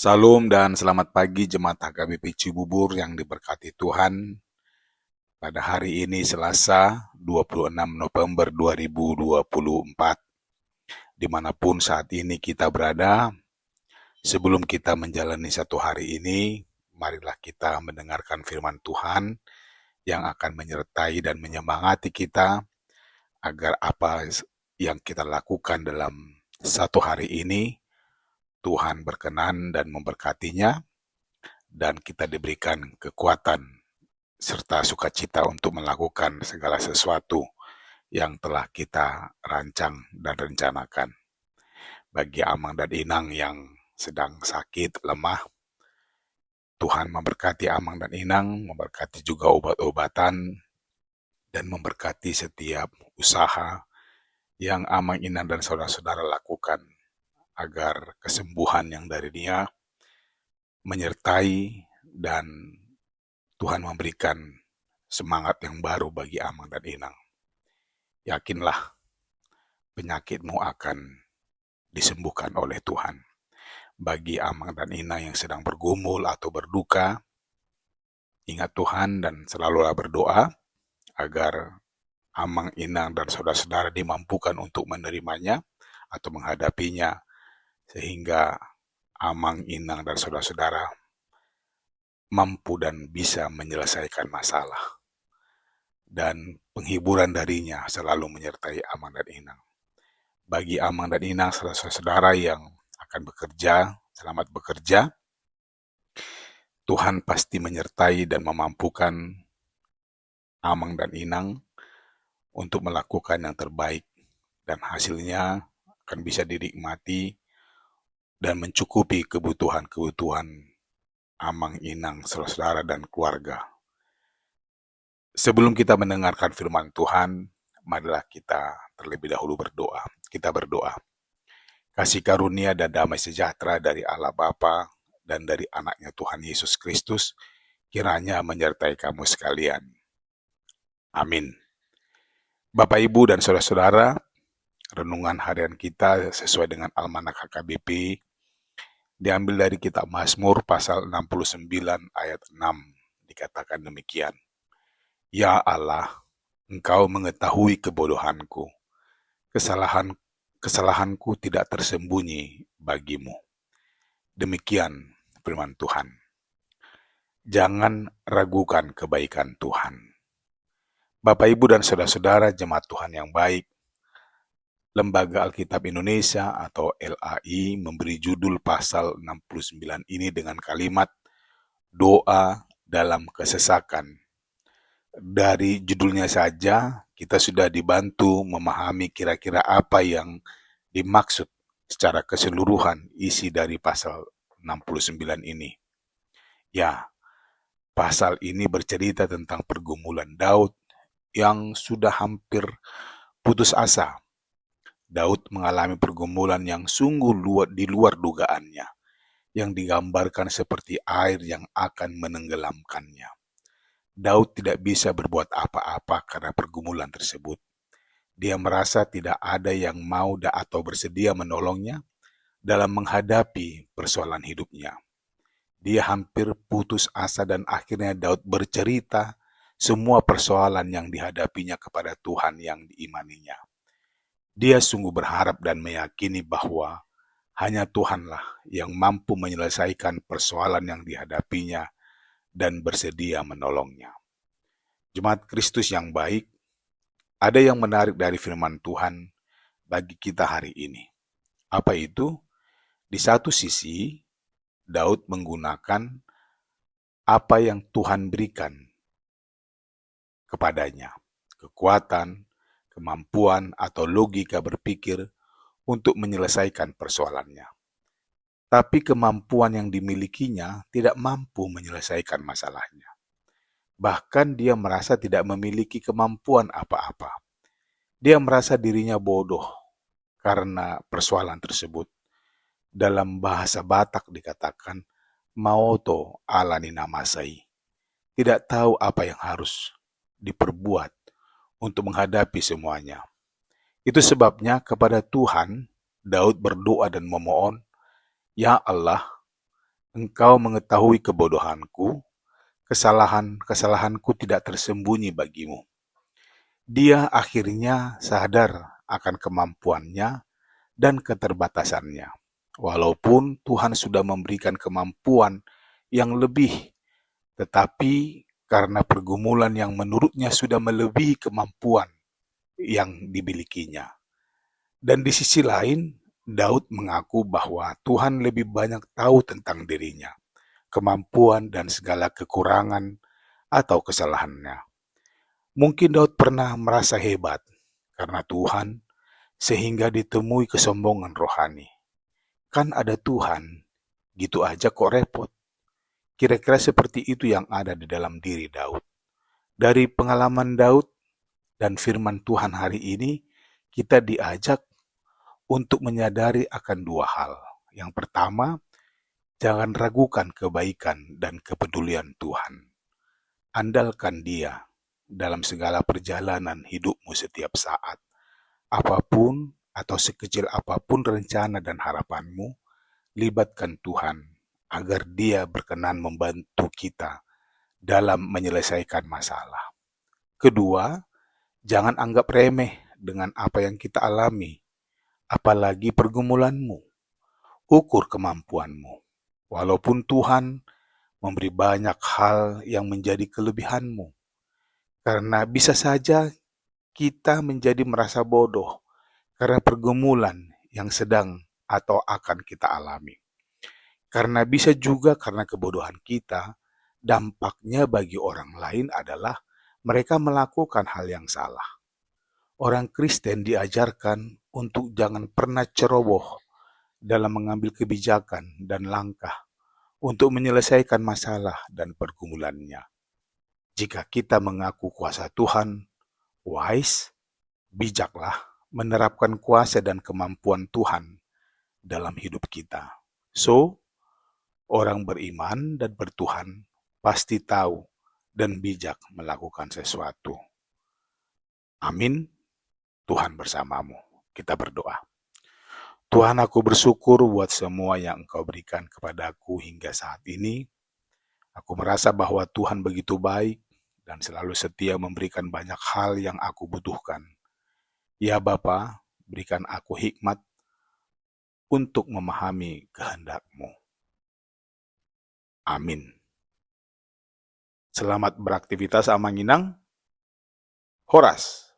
Salam dan selamat pagi jemaat HKBP Cibubur yang diberkati Tuhan. Pada hari ini Selasa 26 November 2024, dimanapun saat ini kita berada, sebelum kita menjalani satu hari ini, marilah kita mendengarkan firman Tuhan yang akan menyertai dan menyemangati kita agar apa yang kita lakukan dalam satu hari ini, Tuhan berkenan dan memberkatinya, dan kita diberikan kekuatan serta sukacita untuk melakukan segala sesuatu yang telah kita rancang dan rencanakan. Bagi Amang dan Inang yang sedang sakit, lemah, Tuhan memberkati Amang dan Inang, memberkati juga obat-obatan, dan memberkati setiap usaha yang Amang, Inang, dan saudara-saudara lakukan agar kesembuhan yang dari Dia menyertai dan Tuhan memberikan semangat yang baru bagi Amang dan Inang. Yakinlah penyakitmu akan disembuhkan oleh Tuhan. Bagi Amang dan Inang yang sedang bergumul atau berduka, ingat Tuhan dan selalulah berdoa agar Amang, Inang, dan saudara-saudara dimampukan untuk menerimanya atau menghadapinya, sehingga Amang, Inang, dan saudara-saudara mampu dan bisa menyelesaikan masalah. Dan penghiburan darinya selalu menyertai Amang dan Inang. Bagi Amang dan Inang, saudara-saudara yang akan bekerja, selamat bekerja. Tuhan pasti menyertai dan memampukan Amang dan Inang untuk melakukan yang terbaik, dan hasilnya akan bisa dinikmati dan mencukupi kebutuhan-kebutuhan Amang, Inang, saudara-saudara, dan keluarga. Sebelum kita mendengarkan firman Tuhan, marilah kita terlebih dahulu berdoa. Kita berdoa. Kasih karunia dan damai sejahtera dari Allah Bapa dan dari anaknya Tuhan Yesus Kristus kiranya menyertai kamu sekalian. Amin. Bapak, Ibu, dan saudara-saudara, renungan harian kita sesuai dengan Almanak HKBP diambil dari kitab Mazmur pasal 69 ayat 6. Dikatakan demikian. Ya Allah, Engkau mengetahui kebodohanku. Kesalahanku tidak tersembunyi bagimu. Demikian firman Tuhan. Jangan ragukan kebaikan Tuhan. Bapak, Ibu, dan saudara-saudara jemaat Tuhan yang baik, Lembaga Alkitab Indonesia atau LAI memberi judul pasal 69 ini dengan kalimat doa dalam kesesakan. Dari judulnya saja kita sudah dibantu memahami kira-kira apa yang dimaksud secara keseluruhan isi dari pasal 69 ini. Ya, pasal ini bercerita tentang pergumulan Daud yang sudah hampir putus asa. Daud mengalami pergumulan yang sungguh di luar dugaannya, yang digambarkan seperti air yang akan menenggelamkannya. Daud tidak bisa berbuat apa-apa karena pergumulan tersebut. Dia merasa tidak ada yang mau atau bersedia menolongnya dalam menghadapi persoalan hidupnya. Dia hampir putus asa dan akhirnya Daud bercerita semua persoalan yang dihadapinya kepada Tuhan yang diimaninya. Dia sungguh berharap dan meyakini bahwa hanya Tuhanlah yang mampu menyelesaikan persoalan yang dihadapinya dan bersedia menolongnya. Jemaat Kristus yang baik, ada yang menarik dari firman Tuhan bagi kita hari ini. Apa itu? Di satu sisi, Daud menggunakan apa yang Tuhan berikan kepadanya, kekuatan, kemampuan, atau logika berpikir untuk menyelesaikan persoalannya. Tapi kemampuan yang dimilikinya tidak mampu menyelesaikan masalahnya. Bahkan dia merasa tidak memiliki kemampuan apa-apa. Dia merasa dirinya bodoh karena persoalan tersebut. Dalam bahasa Batak dikatakan, maoto alani namasai. Tidak tahu apa yang harus diperbuat untuk menghadapi semuanya. Itu sebabnya kepada Tuhan, Daud berdoa dan memohon, Ya Allah, Engkau mengetahui kebodohanku, kesalahan-kesalahanku tidak tersembunyi bagimu. Dia akhirnya sadar akan kemampuannya dan keterbatasannya. Walaupun Tuhan sudah memberikan kemampuan yang lebih, tetapi karena pergumulan yang menurutnya sudah melebihi kemampuan yang dimilikinya. Dan di sisi lain, Daud mengaku bahwa Tuhan lebih banyak tahu tentang dirinya, kemampuan dan segala kekurangan atau kesalahannya. Mungkin Daud pernah merasa hebat karena Tuhan, sehingga ditemui kesombongan rohani. Kan ada Tuhan, gitu aja kok repot. Kira-kira seperti itu yang ada di dalam diri Daud. Dari pengalaman Daud dan firman Tuhan hari ini, kita diajak untuk menyadari akan dua hal. Yang pertama, jangan ragukan kebaikan dan kepedulian Tuhan. Andalkan Dia dalam segala perjalanan hidupmu setiap saat. Apapun atau sekecil apapun rencana dan harapanmu, libatkan Tuhan agar Dia berkenan membantu kita dalam menyelesaikan masalah. Kedua, jangan anggap remeh dengan apa yang kita alami, apalagi pergumulanmu. Ukur kemampuanmu. Walaupun Tuhan memberi banyak hal yang menjadi kelebihanmu, karena bisa saja kita menjadi merasa bodoh karena pergumulan yang sedang atau akan kita alami. Karena bisa juga karena kebodohan kita, dampaknya bagi orang lain adalah mereka melakukan hal yang salah. Orang Kristen diajarkan untuk jangan pernah ceroboh dalam mengambil kebijakan dan langkah untuk menyelesaikan masalah dan pergumulannya. Jika kita mengaku kuasa Tuhan, wise, bijaklah menerapkan kuasa dan kemampuan Tuhan dalam hidup kita. So, orang beriman dan bertuhan pasti tahu dan bijak melakukan sesuatu. Amin. Tuhan bersamamu. Kita berdoa. Tuhan, aku bersyukur buat semua yang Engkau berikan kepadaku hingga saat ini. Aku merasa bahwa Tuhan begitu baik dan selalu setia memberikan banyak hal yang aku butuhkan. Ya Bapa, berikan aku hikmat untuk memahami kehendak-Mu. Amin. Selamat beraktivitas Amanginang. Horas.